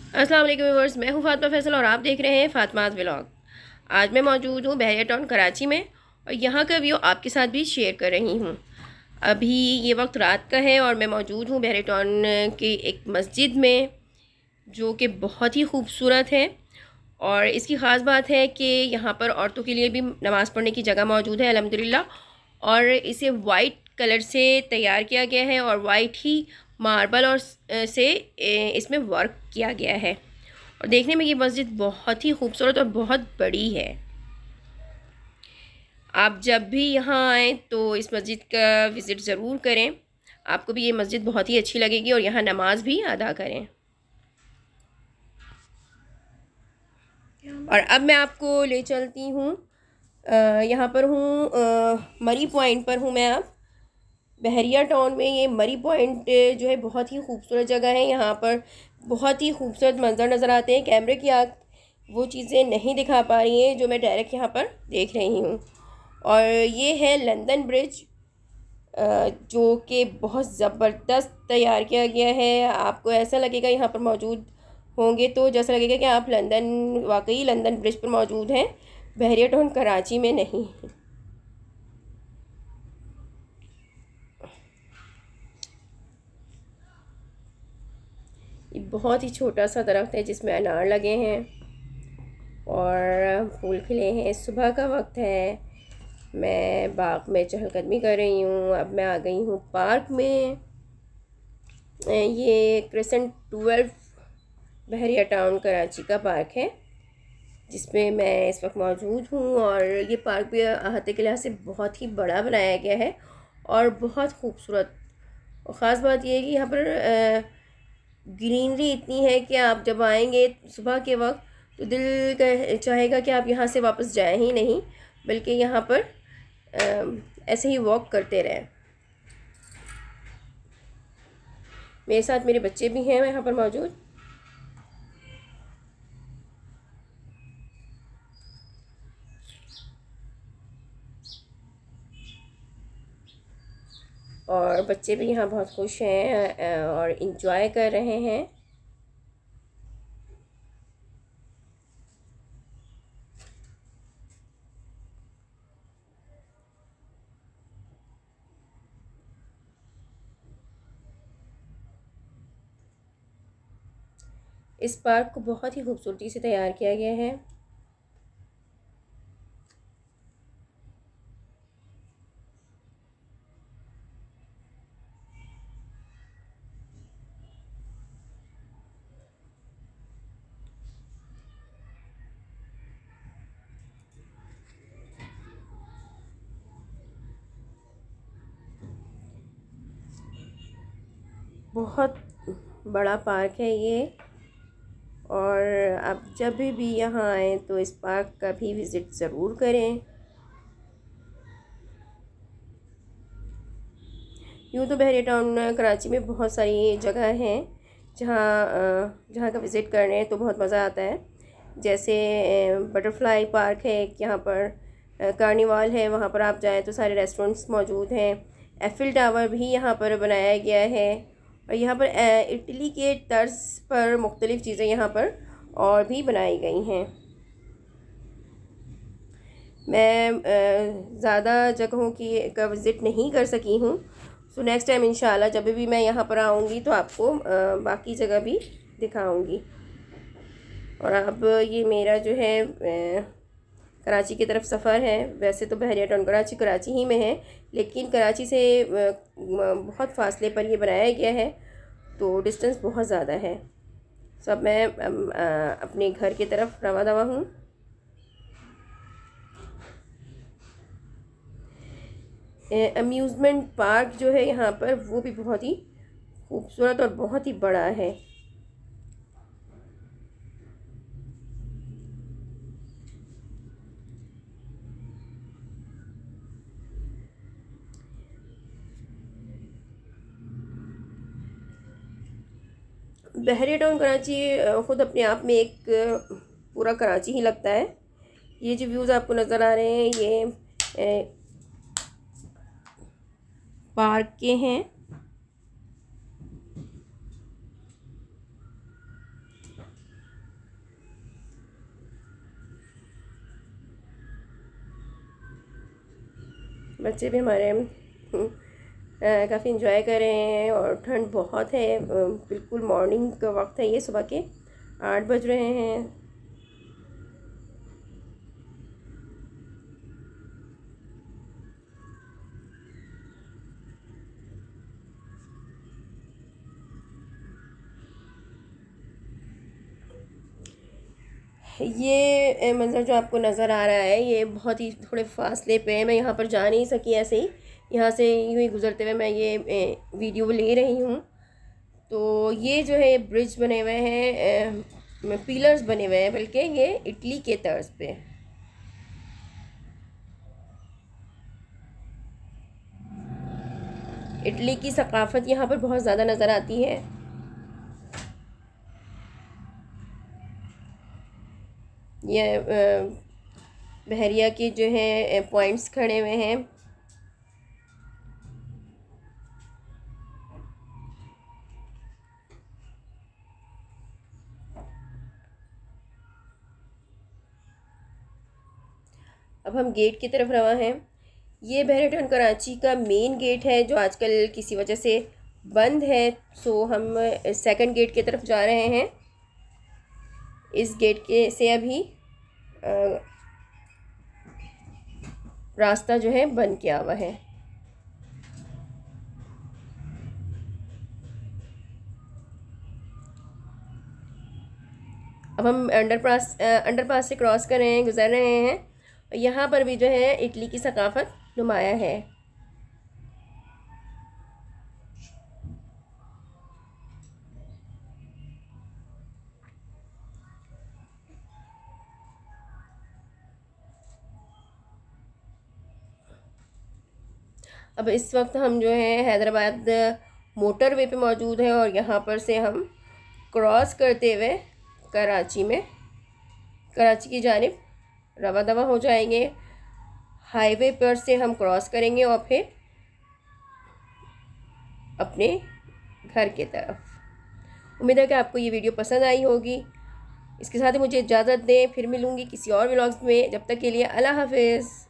अस्सलाम वालेकुम व्यूअर्स, मैं हूँ फ़ातिमा फ़ैसल और आप देख रहे हैं फ़ातिमाज़ व्लॉग। आज मैं मौजूद हूँ बहरिया टाउन कराची में और यहाँ का व्यू आपके साथ भी शेयर कर रही हूँ। अभी ये वक्त रात का है और मैं मौजूद हूँ बहरिया टाउन की एक मस्जिद में, जो कि बहुत ही खूबसूरत है। और इसकी ख़ास बात है कि यहाँ पर औरतों के लिए भी नमाज़ पढ़ने की जगह मौजूद है अल्हम्दुलिल्लाह। और इसे वाइट कलर से तैयार किया गया है और वाइट ही मार्बल और से इसमें वर्क किया गया है। और देखने में ये मस्जिद बहुत ही खूबसूरत और बहुत बड़ी है। आप जब भी यहाँ आएँ तो इस मस्जिद का विज़िट ज़रूर करें। आपको भी ये मस्जिद बहुत ही अच्छी लगेगी और यहाँ नमाज भी अदा करें। और अब मैं आपको ले चलती हूँ, यहाँ पर हूँ, मरी पॉइंट पर हूँ मैं अब बहरिया टाउन में। ये मरी पॉइंट जो है बहुत ही खूबसूरत जगह है। यहाँ पर बहुत ही खूबसूरत मंजर नज़र आते हैं। कैमरे की आँख वो चीज़ें नहीं दिखा पा रही हैं जो मैं डायरेक्ट यहाँ पर देख रही हूँ। और ये है लंदन ब्रिज, जो कि बहुत ज़बरदस्त तैयार किया गया है। आपको ऐसा लगेगा यहाँ पर मौजूद होंगे तो जैसा लगेगा कि आप लंदन, वाकई लंदन ब्रिज पर मौजूद हैं, बहरिया टाउन कराची में नहीं। ये बहुत ही छोटा सा दरख्त है जिसमें अनार लगे हैं और फूल खिले हैं। सुबह का वक्त है, मैं बाग में चहलकदमी कर रही हूँ। अब मैं आ गई हूँ पार्क में। ये क्रिसेंट 12 बहरिया टाउन कराची का पार्क है जिसमें मैं इस वक्त मौजूद हूँ। और ये पार्क भी अहाते के लिहाज से बहुत ही बड़ा बनाया गया है और बहुत खूबसूरत। और ख़ास बात यह है कि यहाँ पर ग्रीनरी इतनी है कि आप जब आएंगे सुबह के वक्त तो दिल चाहेगा कि आप यहाँ से वापस जाएं ही नहीं, बल्कि यहाँ पर ऐसे ही वॉक करते रहें। मेरे साथ मेरे बच्चे भी हैं यहाँ पर मौजूद। और बच्चे भी यहाँ बहुत खुश हैं और इन्जॉय कर रहे हैं। इस पार्क को बहुत ही खूबसूरती से तैयार किया गया है। बहुत बड़ा पार्क है ये। और आप जब भी यहाँ आएँ तो इस पार्क का भी विज़िट ज़रूर करें। यूँ तो बहरिया टाउन कराची में बहुत सारी जगह हैं जहाँ का विज़िट करने तो बहुत मज़ा आता है। जैसे बटरफ्लाई पार्क है एक, यहाँ पर कार्निवाल है, वहाँ पर आप जाएँ तो सारे रेस्टोरेंट्स मौजूद हैं। एफिल टावर भी यहाँ पर बनाया गया है और यहाँ पर इटली के तर्ज पर मुख्तलिफ़ चीज़ें यहाँ पर और भी बनाई गई हैं। मैं ज़्यादा जगहों की का विज़िट नहीं कर सकी हूँ, सो नेक्स्ट टाइम इंशाल्लाह जब भी मैं यहाँ पर आऊँगी तो आपको बाकी जगह भी दिखाऊँगी। और अब ये मेरा जो है कराची की तरफ सफ़र है। वैसे तो बहरिया टाउन कराची ही में है, लेकिन कराची से बहुत फासले पर ये बनाया गया है तो डिस्टेंस बहुत ज़्यादा है। सो अब मैं अपने घर की तरफ रवा दवा हूँ। अम्यूज़मेंट पार्क जो है यहाँ पर वो भी बहुत ही खूबसूरत और बहुत ही बड़ा है। बहरिया टाउन कराची ख़ुद अपने आप में एक पूरा कराची ही लगता है। ये जो व्यूज़ आपको नज़र आ रहे हैं ये पार्क के हैं। बच्चे भी हमारे काफ़ी इंजॉय कर रहे हैं और ठंड बहुत है। बिल्कुल मॉर्निंग का वक्त है, ये सुबह के 8 बज रहे हैं। ये मंज़र जो आपको नज़र आ रहा है ये बहुत ही थोड़े फासले पे है, मैं यहाँ पर जा नहीं सकी ऐसे ही, यहाँ से यूँ ही गुज़रते हुए मैं ये वीडियो ले रही हूँ। तो ये जो है ब्रिज बने हुए हैं, पिलर्स बने हुए हैं, बल्कि ये इटली के तर्ज पे। इटली की सकाफ़त यहाँ पर बहुत ज़्यादा नज़र आती है। ये बहरिया के जो है पॉइंट्स खड़े हुए हैं। अब हम गेट की तरफ रवा हैं। ये बहरिया टाउन कराची का मेन गेट है जो आजकल किसी वजह से बंद है, सो हम सेकंड गेट की तरफ जा रहे हैं। इस गेट के से अभी रास्ता जो है बंद किया हुआ है। अब हम अंडरपास से क्रॉस कर रहे हैं, गुज़र रहे हैं। यहाँ पर भी जो है इटली की सकाफ़त नुमाया है। अब इस वक्त हम जो है हैदराबाद मोटरवे पे मौजूद हैं और यहाँ पर से हम क्रॉस करते हुए कराची की जानिब रवा दवा हो जाएंगे। हाईवे पर से हम क्रॉस करेंगे और फिर अपने घर की तरफ। उम्मीद है कि आपको ये वीडियो पसंद आई होगी। इसके साथ ही मुझे इजाज़त दें, फिर मिलूँगी किसी और व्लॉग्स में। जब तक के लिए अल्लाह हाफिज़।